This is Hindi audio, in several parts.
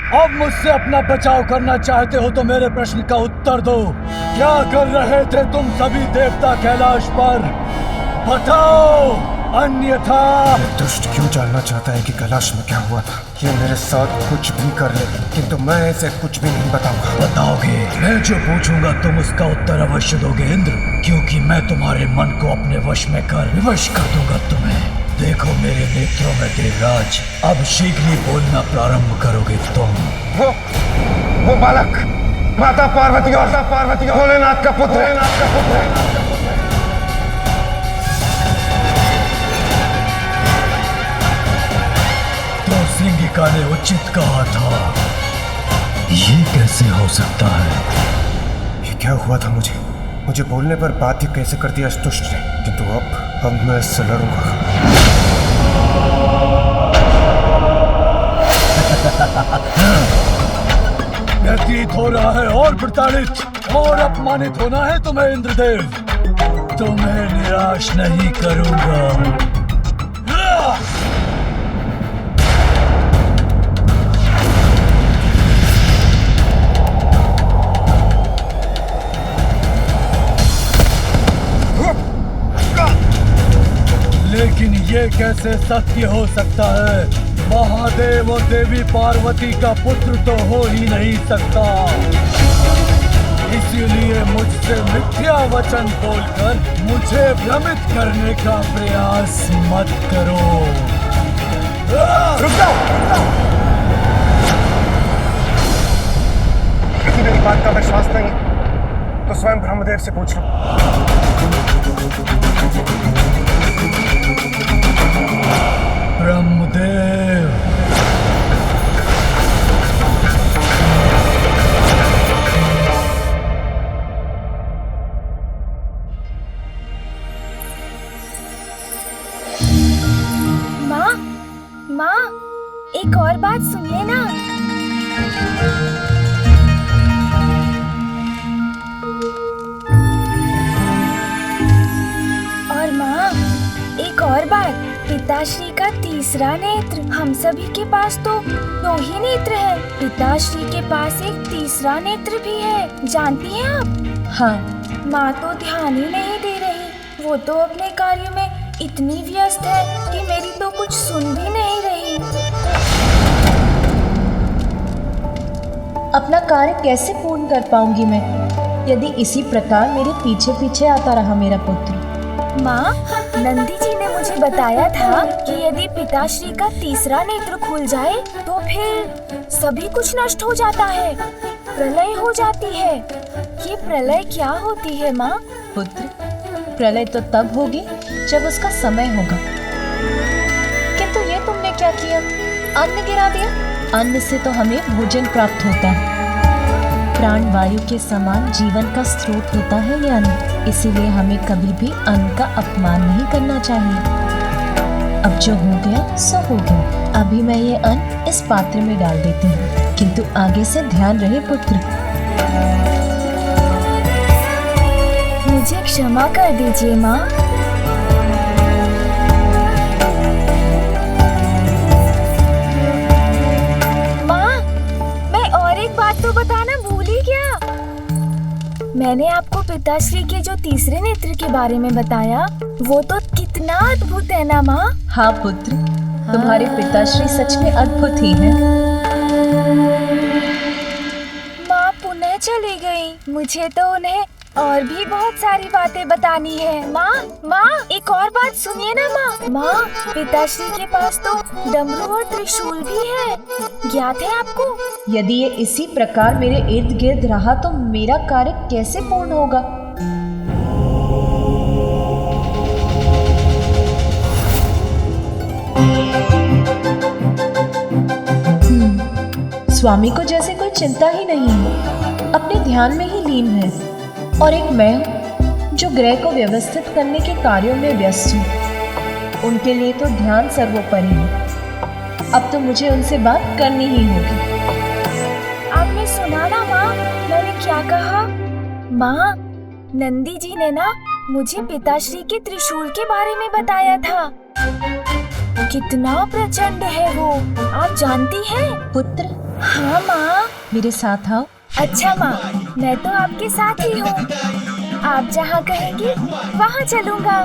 अब मुझसे अपना बचाव करना चाहते हो तो मेरे प्रश्न का उत्तर दो। क्या कर रहे थे तुम सभी देवता कैलाश पर? बताओ, अन्यथा। दुष्ट क्यों जानना चाहता है कि कैलाश में क्या हुआ था? ये मेरे साथ कुछ भी कर ले, किंतु मैं इसे कुछ भी नहीं बताऊंगा। बताओगे? मैं जो पूछूंगा तुम उसका उत्तर अवश्य दोगे इंद्र, क्योंकि मैं तुम्हारे मन को अपने वश में कर विवश कर दूंगा तुम्हें। देखो मेरे नेत्रों में देवराज, अब शीघ्र ही बोलना प्रारंभ करोगे तुम। वो बालक माता पार्वती और भोलेनाथ का पुत्र है। तो सिंगिका ने उचित कहा था। ये कैसे हो सकता है? ये क्या हुआ था? मुझे बोलने पर बाध्य कैसे कर दिया इस दुष्ट ने? किंतु अब मैं इससे लड़ूंगा। व्यतीत हो रहा है और प्रताड़ित और अपमानित होना है तुम्हें इंद्रदेव। तुम्हें निराश नहीं करूंगा। लेकिन ये कैसे सत्य हो सकता है? महादेव और देवी पार्वती का पुत्र तो हो ही नहीं सकता। इसीलिए मुझसे मिथ्या वचन बोलकर मुझे भ्रमित करने का प्रयास मत करो। रुक जाओ। यदि मेरी बात का विश्वास नहीं तो स्वयं ब्रह्मदेव से पूछ लो। ब्रह्मदेव, माँ, एक और बात सुनिए ना। और माँ, एक और बात, पिताश्री का तीसरा नेत्र। हम सभी के पास तो 2 ही नेत्र है, पिताश्री के पास एक तीसरा नेत्र भी है, जानती हैं आप? हाँ। माँ तो ध्यान ही नहीं दे रही, वो तो अपने कार्य में इतनी व्यस्त है कि मेरी तो कुछ सुन भी नहीं रही। अपना कार्य कैसे पूर्ण कर पाऊंगी मैं यदि इसी प्रकार मेरे पीछे पीछे आता रहा मेरा पुत्र? माँ, नंदी जी ने मुझे बताया था कि यदि पिताश्री का तीसरा नेत्र खुल जाए तो फिर सभी कुछ नष्ट हो जाता है, प्रलय हो जाती है। ये प्रलय क्या होती है माँ? पुत्र, प्रलय तो तब होगी जब उसका समय होगा। किंतु ये तुमने क्या किया? अन्न गिरा दिया। अन्न से तो हमें भोजन प्राप्त होता है। प्राण वायु के समान जीवन का स्रोत होता है ये अन्न, इसीलिए हमें कभी भी अन्न का अपमान नहीं करना चाहिए। अब जो हो गया सो हो गया। अभी मैं ये अन्न इस पात्र में डाल देती हूँ, किंतु आगे से ध्यान रहे पुत्र। मुझे क्षमा कर दीजिए माँ। माँ, मैं और एक बात तो बताना भूल ही गया। मैंने आपको पिताश्री के जो तीसरे नेत्र के बारे में बताया, वो तो कितना अद्भुत है ना माँ? हाँ पुत्र, तुम्हारे पिताश्री सच में अद्भुत ही हैं। माँ पुनः चली गई। मुझे तो उन्हें और भी बहुत सारी बातें बतानी है। माँ, एक और बात सुनिए ना माँ। माँ, पिताश्री के पास तो डमरू और त्रिशूल भी है, ज्ञात है आपको? यदि ये इसी प्रकार मेरे इर्द गिर्द रहा तो मेरा कार्य कैसे पूर्ण होगा? स्वामी को जैसे कोई चिंता ही नहीं है, अपने ध्यान में ही लीन है। और एक मैं हूँ जो ग्रह को व्यवस्थित करने के कार्यों में व्यस्त हूँ। उनके लिए तो ध्यान सर्वोपरि है। अब तो मुझे उनसे बात करनी ही होगी। आपने सुना ना माँ, मैंने क्या कहा? माँ, नंदी जी ने ना मुझे पिताश्री के त्रिशूल के बारे में बताया था। कितना प्रचंड है वो, आप जानती हैं? पुत्र, हाँ माँ। मेरे साथ आओ। अच्छा माँ, मैं तो आपके साथ ही हूँ। आप जहाँ कहेंगी वहाँ चलूँगा।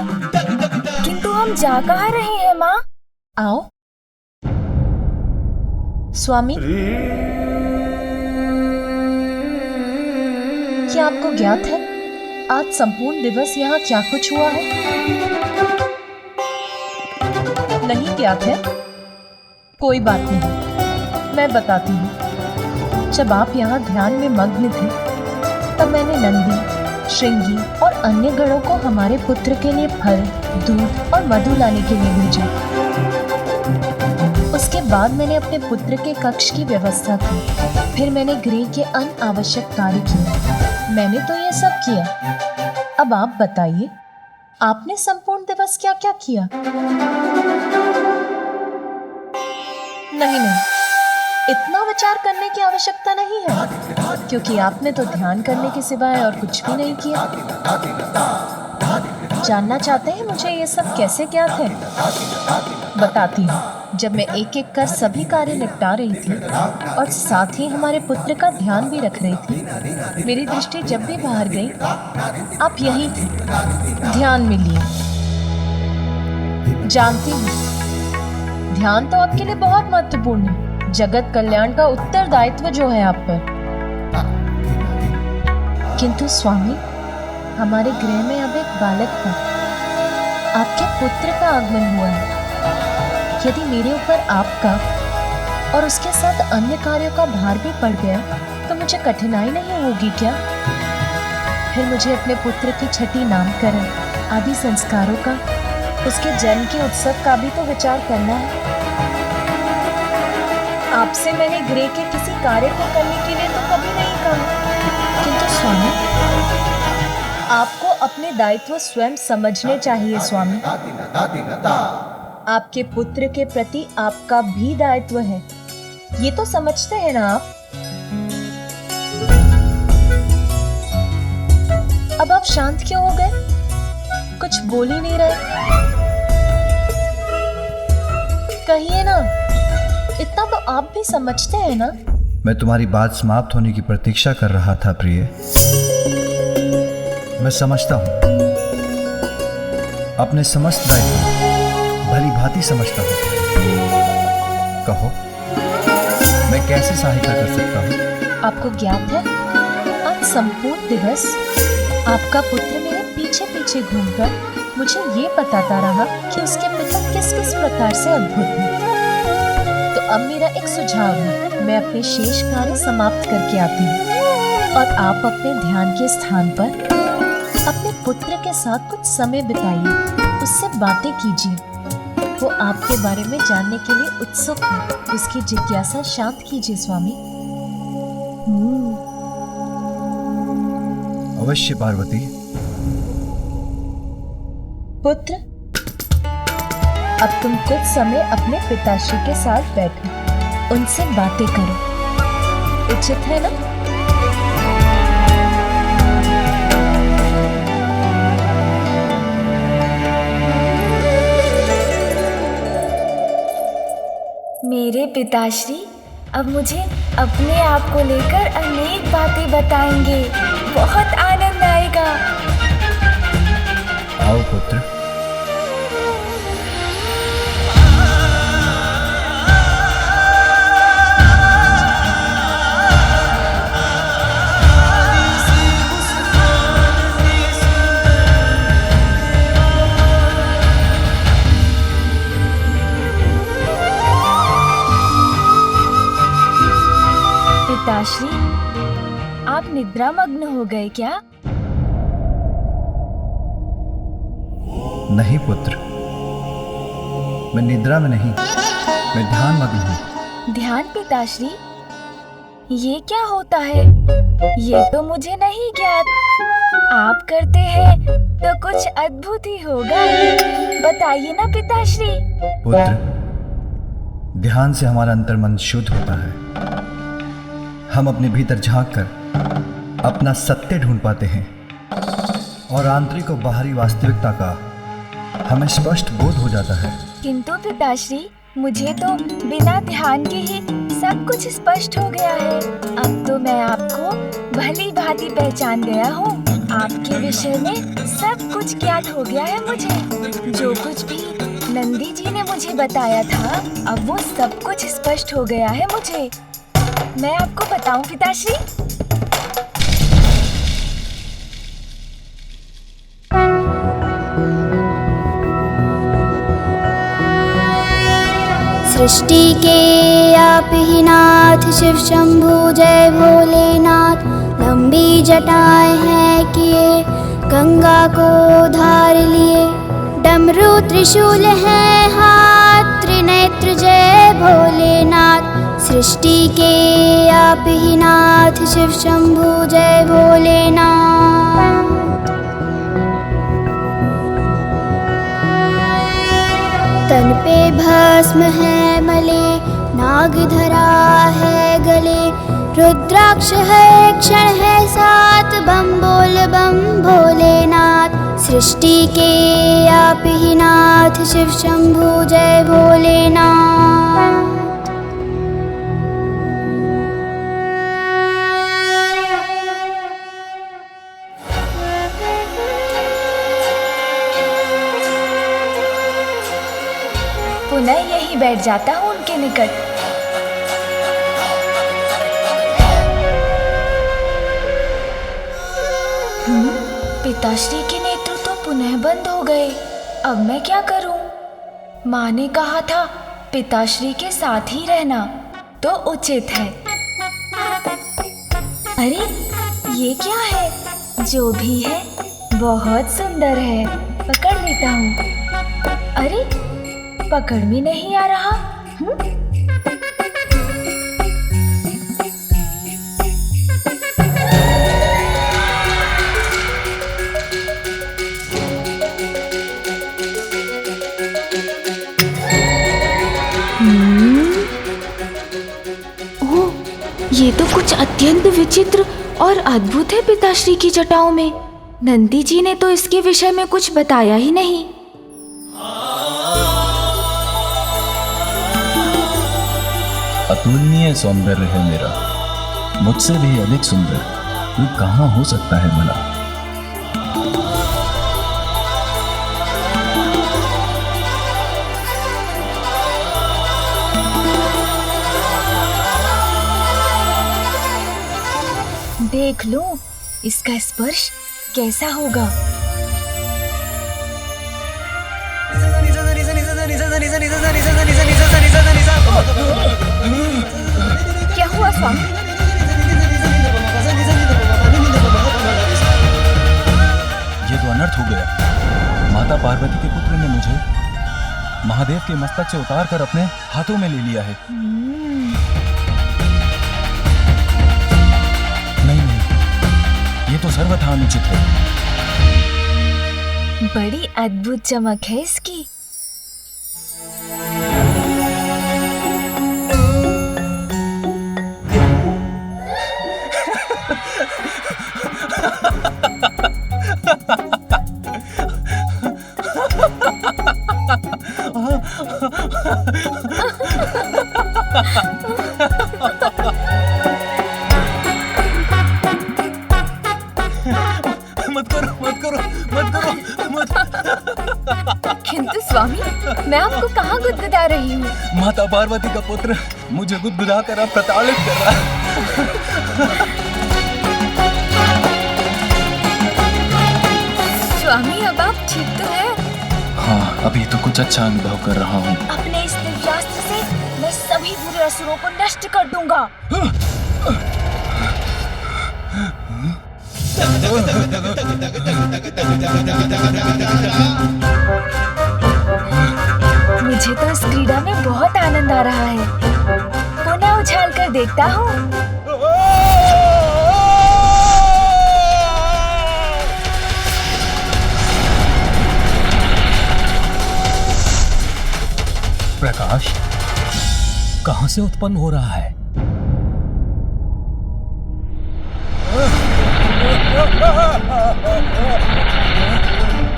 किंतु हम जा कहाँ रहे हैं माँ? आओ। स्वामी, क्या आपको ज्ञात है आज संपूर्ण दिवस यहाँ क्या कुछ हुआ है? नहीं ज्ञात है? कोई बात नहीं, मैं बताती हूँ। जब आप यहाँ ध्यान में मग्न थे, तब मैंने नंदी, श्रृंगी और अन्य गणों को हमारे पुत्र के लिए फल, दूध और मधु लाने के लिए भेजा। उसके बाद मैंने अपने पुत्र के कक्ष की व्यवस्था की। फिर मैंने गृह के अनावश्यक कार्य किए। मैंने तो ये सब किया। अब आप बताइए, आपने संपूर्ण दिवस क्या क्या किया? नहीं, इतना विचार करने की आवश्यकता नहीं है, क्योंकि आपने तो ध्यान करने के सिवाय और कुछ भी नहीं किया। जानना चाहते हैं मुझे ये सब कैसे ज्ञात है? बताती हूँ। जब मैं एक एक कर सभी कार्य निपटा रही थी और साथ ही हमारे पुत्र का ध्यान भी रख रही थी, मेरी दृष्टि जब भी बाहर गई, आप यहीं थे, ध्यान में लिए। जानती हूँ, ध्यान तो आपके लिए बहुत महत्वपूर्ण है। जगत कल्याण का उत्तरदायित्व जो है आप पर। किंतु स्वामी, हमारे गृह में अब एक बालक था। आपके पुत्र का आगमन हुआ है। यदि मेरे ऊपर आपका और उसके साथ अन्य कार्यों का भार भी पड़ गया, तो मुझे कठिनाई नहीं होगी क्या? फिर मुझे अपने पुत्र की छठी नामकरण आदि संस्कारों का, उसके जन्म के उत्सव का भी तो विचार करना है। आपसे मैंने गृह के किसी कार्य को करने के लिए तो कभी नहीं कहा। किंतु स्वामी, आपको अपने दायित्व स्वयं समझने चाहिए स्वामी। आपके पुत्र के प्रति आपका भी दायित्व है, ये तो समझते हैं ना आप? अब आप शांत क्यों हो गए? कुछ बोल ही नहीं रहे। कहिए ना, इतना तो आप भी समझते हैं ना? मैं तुम्हारी बात समाप्त होने की प्रतीक्षा कर रहा था प्रिय। मैं समझता हूँ, अपने समस्त दायित्व भली भांति समझता हूँ। कहो, मैं कैसे सहायता कर सकता हूँ? आपको ज्ञात है, आज संपूर्ण दिवस आपका पुत्र मेरे पीछे पीछे घूमकर मुझे ये बताता रहा कि उसके पिता किस किस प्रकार से अद्भुत हैं। तो अब मेरा एक सुझाव है, मैं अपने शेष कार्य समाप्त करके आती हूँ और आप अपने ध्यान के स्थान पर अपने पुत्र के साथ कुछ समय बिताइए, उससे बातें कीजिए। वो आपके बारे में जानने के लिए उत्सुक है, उसकी जिज्ञासा शांत कीजिए स्वामी। अवश्य पार्वती। पुत्र, अब तुम कुछ समय अपने पिताश्री के साथ बैठो, उनसे बातें करो। उचित है ना? मेरे पिताश्री अब मुझे अपने आप को लेकर अनेक बातें बताएंगे। बहुत आनंद आएगा। आओ पुत्र। पिताश्री, आप निद्रा मग्न हो गए क्या? नहीं पुत्र, मैं निद्रा में नहीं, मैं ध्यान मग्न हूँ। ध्यान पिताश्री, ये क्या होता है? ये तो मुझे नहीं ज्ञात। आप करते हैं तो कुछ अद्भुत ही होगा। बताइए ना पिताश्री। पुत्र, ध्यान से हमारा अंतर्मन शुद्ध होता है। हम अपने भीतर झांक कर अपना सत्य ढूंढ पाते हैं और आंतरिक और बाहरी वास्तविकता का हमें स्पष्ट बोध हो जाता है। किंतु पिताश्री, मुझे तो बिना ध्यान के ही सब कुछ स्पष्ट हो गया है। अब तो मैं आपको भली भांति पहचान गया हूँ। आपके विषय में सब कुछ ज्ञात हो गया है मुझे। जो कुछ भी नंदी जी ने मुझे बताया था, अब वो सब कुछ स्पष्ट हो गया है मुझे। मैं आपको बताऊं पिताश्री? सृष्टि के आप ही नाथ, शिव शंभु जय भोलेनाथ। लंबी जटाएं हैं किए, गंगा को धार लिए। डमरू त्रिशूल है हाथ, त्रिनेत्र जय भोलेनाथ। सृष्टि के आप ही नाथ, शिव शंभु जय भोलेनाथ। तन पे भस्म है मले, नाग धरा है गले। रुद्राक्ष है क्षण है साथ, बम बोल बम भोलेनाथ। सृष्टि के आप ही नाथ, शिव शंभु जय भोलेनाथ। पुनः यहीं बैठ जाता हूँ उनके निकट। पिताश्री के नेत्र तो पुनः बंद हो गए। अब मैं क्या करूं? माँ ने कहा था पिताश्री के साथ ही रहना तो उचित है। अरे ये क्या है? जो भी है बहुत सुंदर है। पकड़ लेता हूँ। अरे पकड़ में नहीं आ रहा। ओह, ये तो कुछ अत्यंत विचित्र और अद्भुत है पिताश्री की जटाओं में। नंदी जी ने तो इसके विषय में कुछ बताया ही नहीं। अतुलनीय सौंदर्य है मेरा, मुझसे भी अधिक सुंदर तू कहाँ हो सकता है भला? देख लो इसका स्पर्श कैसा होगा। क्या हुआ स्वामी? ये तो अनर्थ हो गया। माता पार्वती के पुत्र ने मुझे महादेव के मस्तक से उतार कर अपने हाथों में ले लिया है। नहीं, ये तो सर्वथा अनुचित है। बड़ी अद्भुत चमक है इसकी। किंतु स्वामी, मैं आपको कहाँ गुदगुदा रही हूँ? माता पार्वती का पुत्र मुझे गुदगुदा कर अब प्रताड़ित कर रहा है। स्वामी, अब आप ठीक तो हैं? हाँ, अभी तो कुछ अच्छा अनुभव कर रहा हूँ। अपने इस दिव्यास्त्र से मैं सभी बुरे असुरों को नष्ट कर दूंगा। मुझे तो इस क्रीड़ा में बहुत आनंद आ रहा है। पुनः उछाल कर देखता हूँ। प्रकाश कहां से उत्पन्न हो रहा है?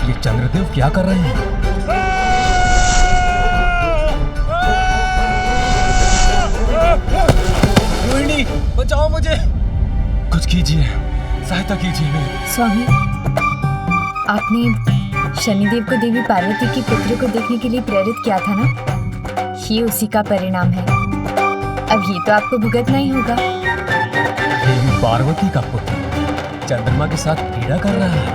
ये चंद्रदेव क्या कर रहे हैं? मुझे। कुछ कीजिए, सहायता कीजिए मेरी। स्वामी, आपने शनिदेव को देवी पार्वती के पुत्र को देखने के लिए प्रेरित किया था ना? ये उसी का परिणाम है। अब ये तो आपको भुगतना ही होगा। देवी पार्वती का पुत्र चंद्रमा के साथ क्रीड़ा कर रहा है।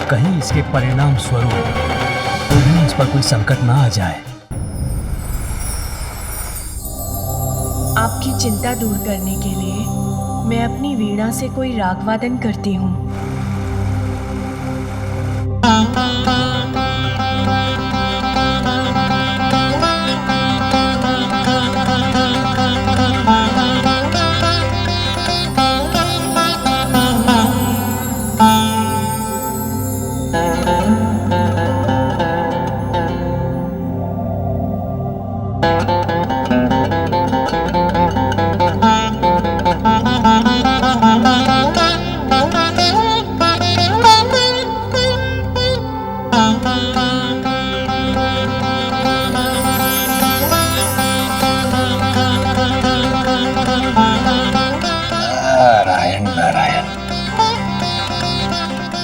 कहीं इसके परिणाम स्वरूप कहीं इस पर कोई संकट ना आ जाए। आपकी चिंता दूर करने के लिए मैं अपनी वीणा से कोई राग वादन करती हूँ।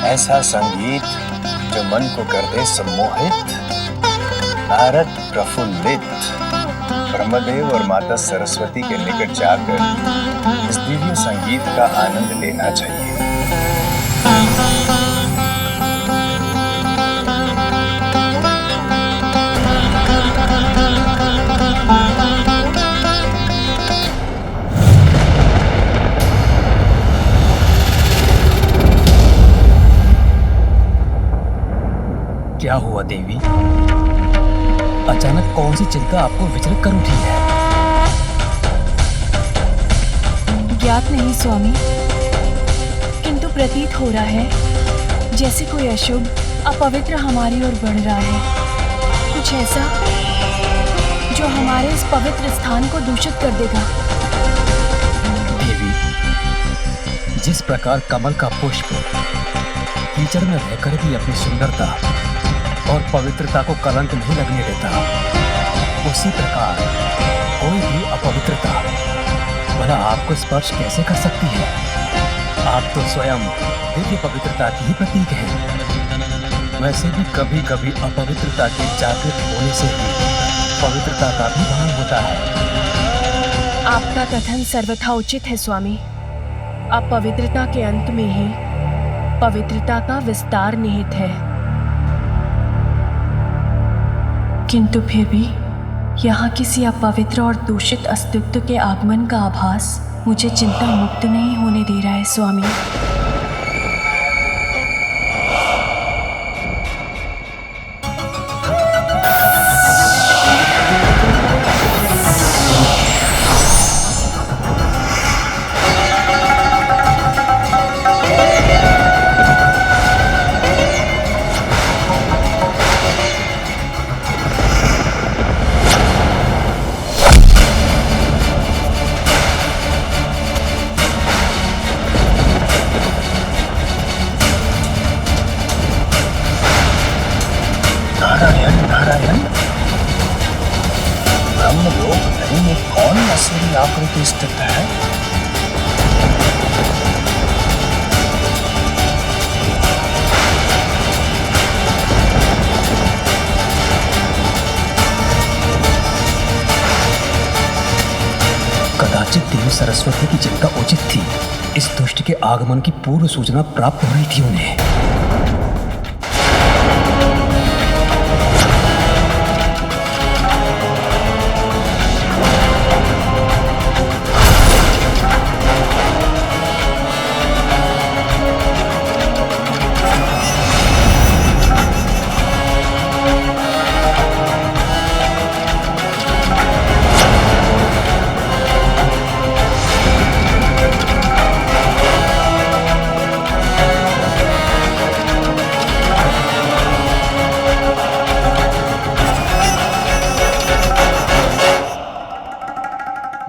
ऐसा संगीत जो मन को कर दे सम्मोहित, नारद प्रफुल्लित। ब्रह्मदेव और माता सरस्वती के निकट जाकर इस दिव्य संगीत का आनंद लेना चाहिए। क्या हुआ देवी? अचानक कौन सी चिंता आपको विचलित कर उठी है? ज्ञात नहीं स्वामी, किंतु प्रतीत हो रहा है जैसे कोई अशुभ अपवित्र हमारी ओर बढ़ रहा है। कुछ ऐसा जो हमारे इस पवित्र स्थान को दूषित कर देगा। देवी, जिस प्रकार कमल का पुष्प कीचड़ में रहकर भी अपनी सुंदरता और पवित्रता को कलंक नहीं लगने देता, उसी प्रकार कोई भी अपवित्रता भला आपको स्पर्श कैसे कर सकती है? आप तो स्वयं दिव्य पवित्रता की ही प्रतीक हैं। वैसे भी कभी कभी अपवित्रता के जागृत होने से ही पवित्रता का भी भान होता है। आपका कथन सर्वथा उचित है स्वामी। अपवित्रता के अंत में ही पवित्रता का विस्तार निहित है। किंतु फिर भी यहाँ किसी अपवित्र और दूषित अस्तित्व के आगमन का आभास मुझे चिंता मुक्त नहीं होने दे रहा है स्वामी। ब्रह्मलोक में ये कौन असुरी आकृति स्थित है? कदाचित देवी सरस्वती की चिंता उचित थी। इस दुष्ट के आगमन की पूर्व सूचना प्राप्त हो रही थी उन्हें।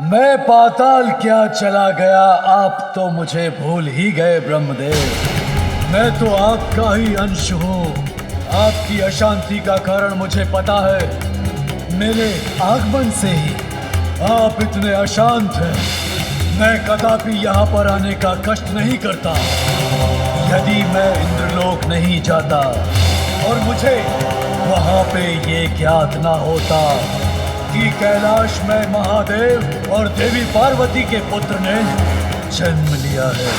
मैं पाताल क्या चला गया, आप तो मुझे भूल ही गए ब्रह्मदेव। मैं तो आपका ही अंश हूँ। आपकी अशांति का कारण मुझे पता है। मेरे आगमन से ही आप इतने अशांत हैं। मैं कदापि यहाँ पर आने का कष्ट नहीं करता यदि मैं इंद्रलोक नहीं जाता और मुझे वहाँ पे ये ज्ञात ना होता कि कैलाश में महादेव और देवी पार्वती के पुत्र ने जन्म लिया है।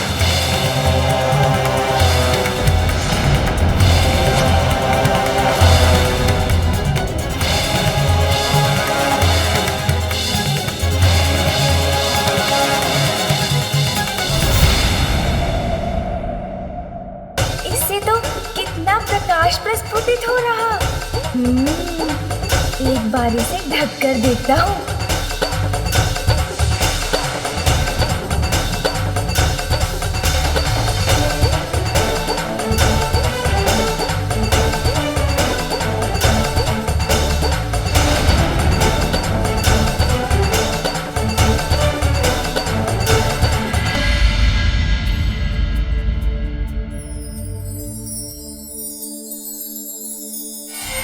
इससे तो कितना प्रकाश प्रस्फुटित हो रहा। एक बार इसे ढक कर देखता हूँ।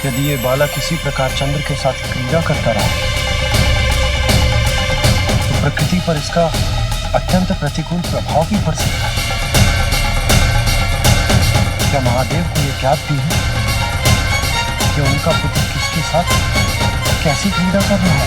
यदि ये बालक किसी प्रकार चंद्र के साथ क्रीड़ा करता रहा तो प्रकृति पर इसका अत्यंत प्रतिकूल प्रभाव भी पड़ सकता है। क्या महादेव को ये ज्ञात भी है कि उनका पुत्र किसके साथ कैसी क्रीड़ा कर रहा है?